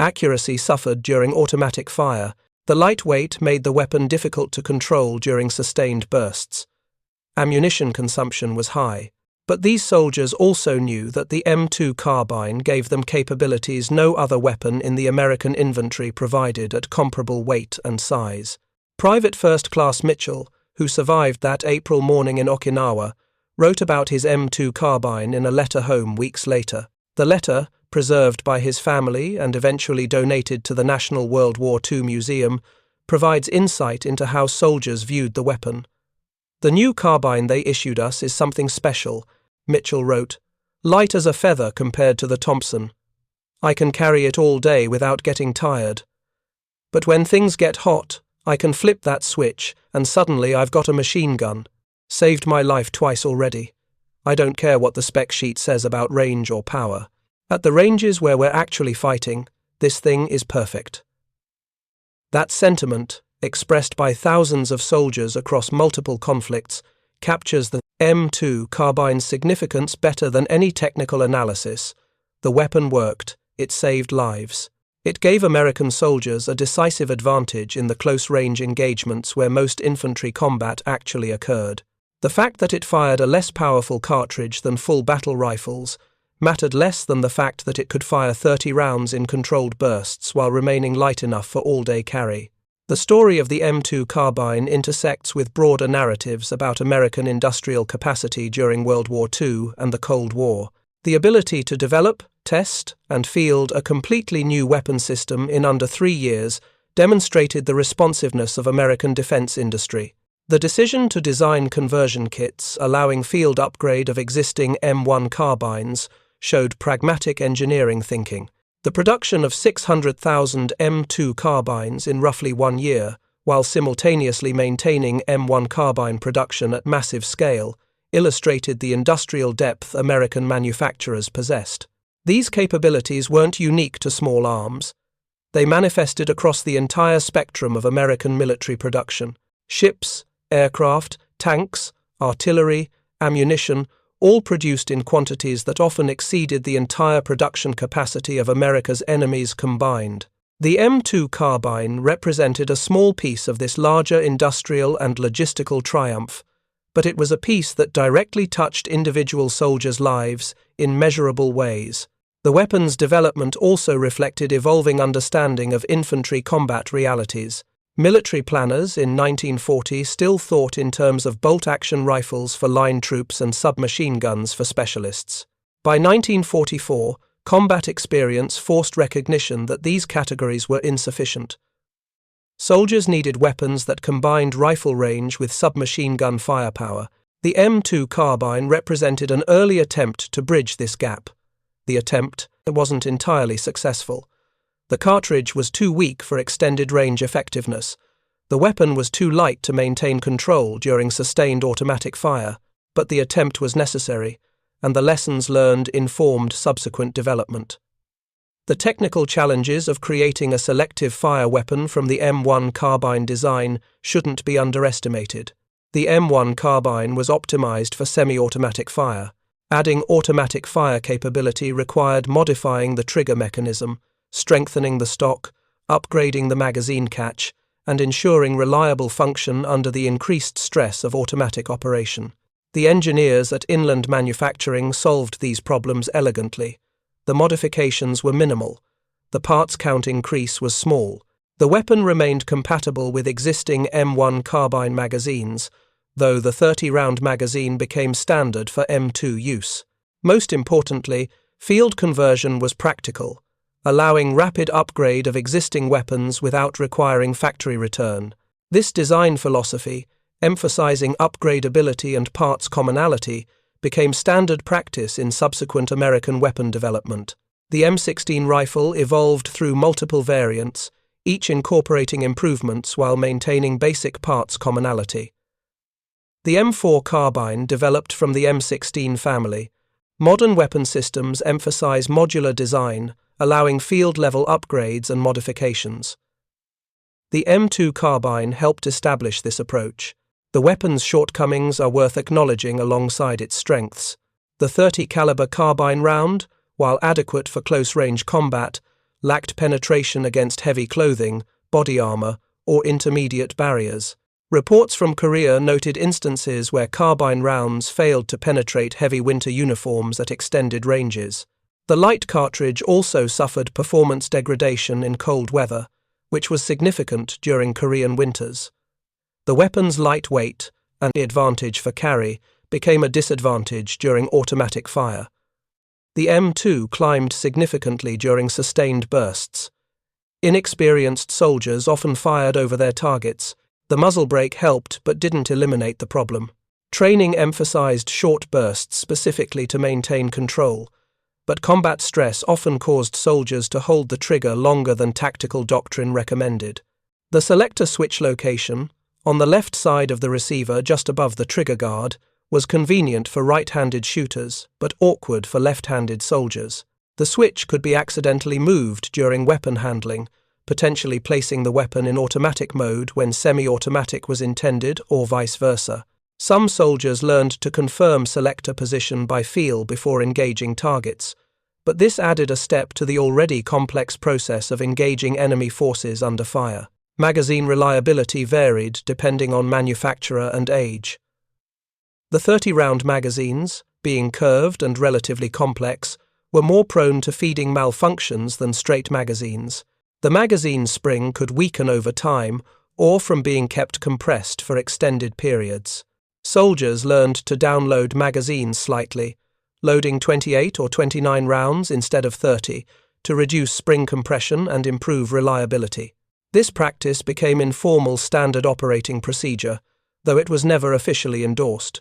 Accuracy suffered during automatic fire. The light weight made the weapon difficult to control during sustained bursts. Ammunition consumption was high. But these soldiers also knew that the M2 Carbine gave them capabilities no other weapon in the American infantry provided at comparable weight and size. Private First Class Mitchell, who survived that April morning in Okinawa, wrote about his M2 Carbine in a letter home weeks later. The letter, preserved by his family and eventually donated to the National World War II Museum, provides insight into how soldiers viewed the weapon. "The new carbine they issued us is something special," Mitchell wrote, "light as a feather compared to the Thompson. I can carry it all day without getting tired. But when things get hot, I can flip that switch and suddenly I've got a machine gun. Saved my life twice already. I don't care what the spec sheet says about range or power. At the ranges where we're actually fighting, this thing is perfect." That sentiment, expressed by thousands of soldiers across multiple conflicts, captures the M2 Carbine's significance better than any technical analysis. The weapon worked, it saved lives. It gave American soldiers a decisive advantage in the close-range engagements where most infantry combat actually occurred. The fact that it fired a less powerful cartridge than full battle rifles mattered less than the fact that it could fire 30 rounds in controlled bursts while remaining light enough for all-day carry. The story of the M2 Carbine intersects with broader narratives about American industrial capacity during World War II and the Cold War. The ability to develop, test, and field a completely new weapon system in under 3 years demonstrated the responsiveness of American defense industry. The decision to design conversion kits allowing field upgrade of existing M1 Carbines showed pragmatic engineering thinking. The production of 600,000 M2 Carbines in roughly 1 year, while simultaneously maintaining M1 Carbine production at massive scale, illustrated the industrial depth American manufacturers possessed. These capabilities weren't unique to small arms. They manifested across the entire spectrum of American military production. Ships, aircraft, tanks, artillery, ammunition, all produced in quantities that often exceeded the entire production capacity of America's enemies combined. The M2 Carbine represented a small piece of this larger industrial and logistical triumph, but it was a piece that directly touched individual soldiers' lives in measurable ways. The weapon's development also reflected evolving understanding of infantry combat realities. Military planners in 1940 still thought in terms of bolt-action rifles for line troops and submachine guns for specialists. By 1944, combat experience forced recognition that these categories were insufficient. Soldiers needed weapons that combined rifle range with submachine gun firepower. The M2 Carbine represented an early attempt to bridge this gap. The attempt wasn't entirely successful. The cartridge was too weak for extended range effectiveness. The weapon was too light to maintain control during sustained automatic fire, but the attempt was necessary, and the lessons learned informed subsequent development. The technical challenges of creating a selective fire weapon from the M1 Carbine design shouldn't be underestimated. The M1 Carbine was optimized for semi-automatic fire. Adding automatic fire capability required modifying the trigger mechanism, strengthening the stock, upgrading the magazine catch, and ensuring reliable function under the increased stress of automatic operation. The engineers at Inland Manufacturing solved these problems elegantly. The modifications were minimal. The parts count increase was small. The weapon remained compatible with existing M1 Carbine magazines, though the 30-round magazine became standard for M2 use. Most importantly, field conversion was practical, allowing rapid upgrade of existing weapons without requiring factory return. This design philosophy, emphasizing upgradability and parts commonality, became standard practice in subsequent American weapon development. The M16 rifle evolved through multiple variants, each incorporating improvements while maintaining basic parts commonality. The M4 Carbine developed from the M16 family. Modern weapon systems emphasize modular design, allowing field-level upgrades and modifications. The M2 Carbine helped establish this approach. The weapon's shortcomings are worth acknowledging alongside its strengths. The .30 caliber carbine round, while adequate for close-range combat, lacked penetration against heavy clothing, body armor, or intermediate barriers. Reports from Korea noted instances where carbine rounds failed to penetrate heavy winter uniforms at extended ranges. The light cartridge also suffered performance degradation in cold weather, which was significant during Korean winters. The weapon's light weight, an advantage for carry, became a disadvantage during automatic fire. The M2 climbed significantly during sustained bursts. Inexperienced soldiers often fired over their targets. The muzzle brake helped but didn't eliminate the problem. Training emphasized short bursts specifically to maintain control, but combat stress often caused soldiers to hold the trigger longer than tactical doctrine recommended. The selector switch location, on the left side of the receiver just above the trigger guard, was convenient for right-handed shooters, but awkward for left-handed soldiers. The switch could be accidentally moved during weapon handling, potentially placing the weapon in automatic mode when semi-automatic was intended, or vice versa. Some soldiers learned to confirm selector position by feel before engaging targets, but this added a step to the already complex process of engaging enemy forces under fire. Magazine reliability varied depending on manufacturer and age. The 30-round magazines, being curved and relatively complex, were more prone to feeding malfunctions than straight magazines. The magazine spring could weaken over time or from being kept compressed for extended periods. Soldiers learned to download magazines slightly, loading 28 or 29 rounds instead of 30 to reduce spring compression and improve reliability. This practice became informal standard operating procedure, though it was never officially endorsed.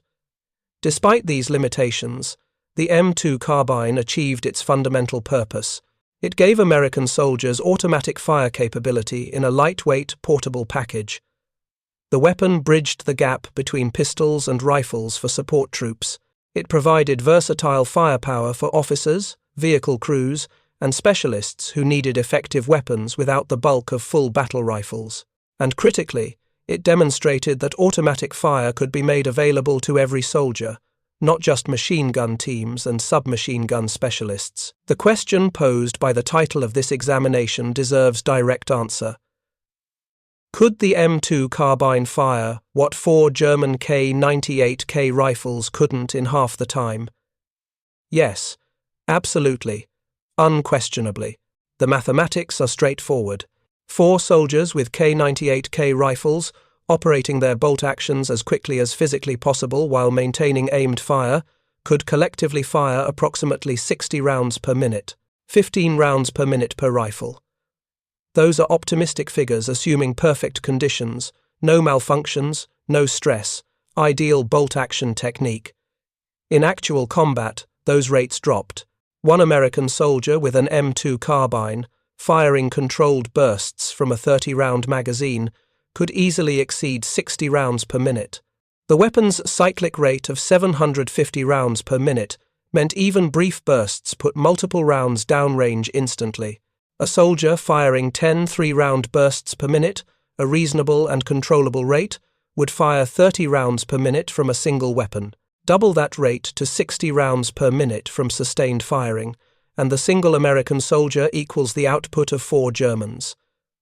Despite these limitations, the M2 Carbine achieved its fundamental purpose. It gave American soldiers automatic fire capability in a lightweight, portable package. The weapon bridged the gap between pistols and rifles for support troops. It provided versatile firepower for officers, vehicle crews, and specialists who needed effective weapons without the bulk of full battle rifles. And critically, it demonstrated that automatic fire could be made available to every soldier, not just machine gun teams and submachine gun specialists. The question posed by the title of this examination deserves direct answer. Could the M2 Carbine fire what 4 German K98k rifles couldn't in half the time? Yes, absolutely, unquestionably. The mathematics are straightforward. 4 soldiers with K98k rifles, operating their bolt actions as quickly as physically possible while maintaining aimed fire, could collectively fire approximately 60 rounds per minute, 15 rounds per minute per rifle. Those are optimistic figures assuming perfect conditions, no malfunctions, no stress, ideal bolt-action technique. In actual combat, those rates dropped. One American soldier with an M2 Carbine, firing controlled bursts from a 30-round magazine, could easily exceed 60 rounds per minute. The weapon's cyclic rate of 750 rounds per minute meant even brief bursts put multiple rounds downrange instantly. A soldier firing 10 3-round bursts per minute, a reasonable and controllable rate, would fire 30 rounds per minute from a single weapon. Double that rate to 60 rounds per minute from sustained firing, and the single American soldier equals the output of 4 Germans.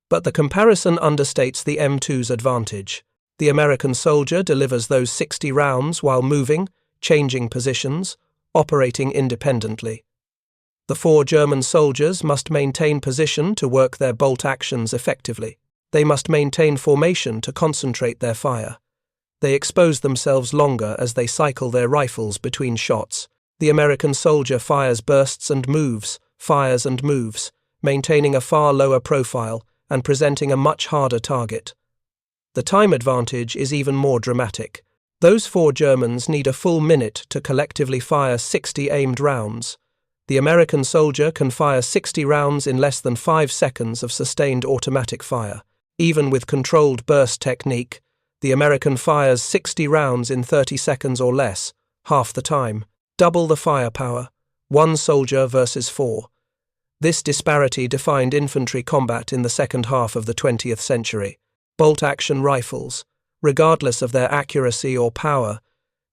But the comparison understates the M2's advantage. The American soldier delivers those 60 rounds while moving, changing positions, operating independently. The 4 German soldiers must maintain position to work their bolt actions effectively. They must maintain formation to concentrate their fire. They expose themselves longer as they cycle their rifles between shots. The American soldier fires bursts and moves, fires and moves, maintaining a far lower profile and presenting a much harder target. The time advantage is even more dramatic. Those 4 Germans need a full minute to collectively fire 60 aimed rounds. The American soldier can fire 60 rounds in less than 5 seconds of sustained automatic fire. Even with controlled burst technique, the American fires 60 rounds in 30 seconds or less, half the time. Double the firepower, 1 soldier versus 4. This disparity defined infantry combat in the second half of the 20th century. Bolt-action rifles, regardless of their accuracy or power,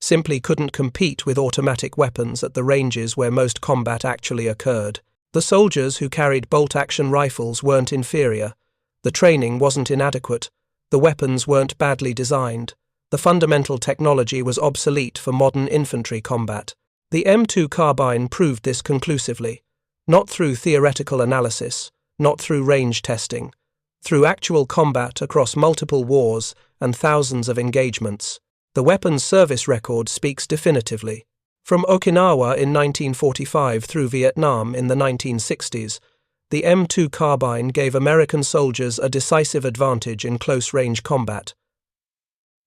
simply couldn't compete with automatic weapons at the ranges where most combat actually occurred. The soldiers who carried bolt-action rifles weren't inferior. The training wasn't inadequate. The weapons weren't badly designed. The fundamental technology was obsolete for modern infantry combat. The M2 Carbine proved this conclusively, not through theoretical analysis, not through range testing, through actual combat across multiple wars and thousands of engagements. The weapon's service record speaks definitively. From Okinawa in 1945 through Vietnam in the 1960s, the M2 Carbine gave American soldiers a decisive advantage in close-range combat.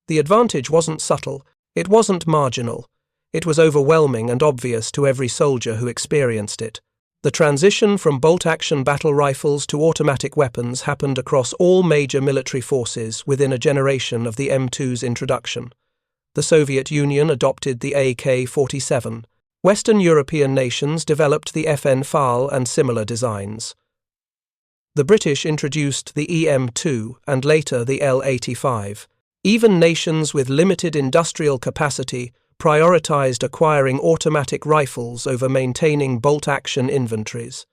The advantage wasn't subtle, it wasn't marginal, it was overwhelming and obvious to every soldier who experienced it. The transition from bolt-action battle rifles to automatic weapons happened across all major military forces within a generation of the M2's introduction. The Soviet Union adopted the AK-47. Western European nations developed the FN FAL and similar designs. The British introduced the EM2 and later the L-85. Even nations with limited industrial capacity prioritized acquiring automatic rifles over maintaining bolt-action inventories.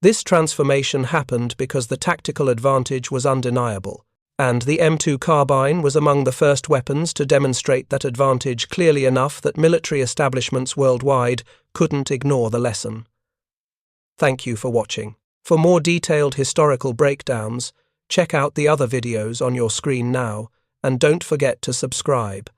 This transformation happened because the tactical advantage was undeniable, and the M2 Carbine was among the first weapons to demonstrate that advantage clearly enough that military establishments worldwide couldn't ignore the lesson. Thank you for watching. For more detailed historical breakdowns, check out the other videos on your screen now, and don't forget to subscribe.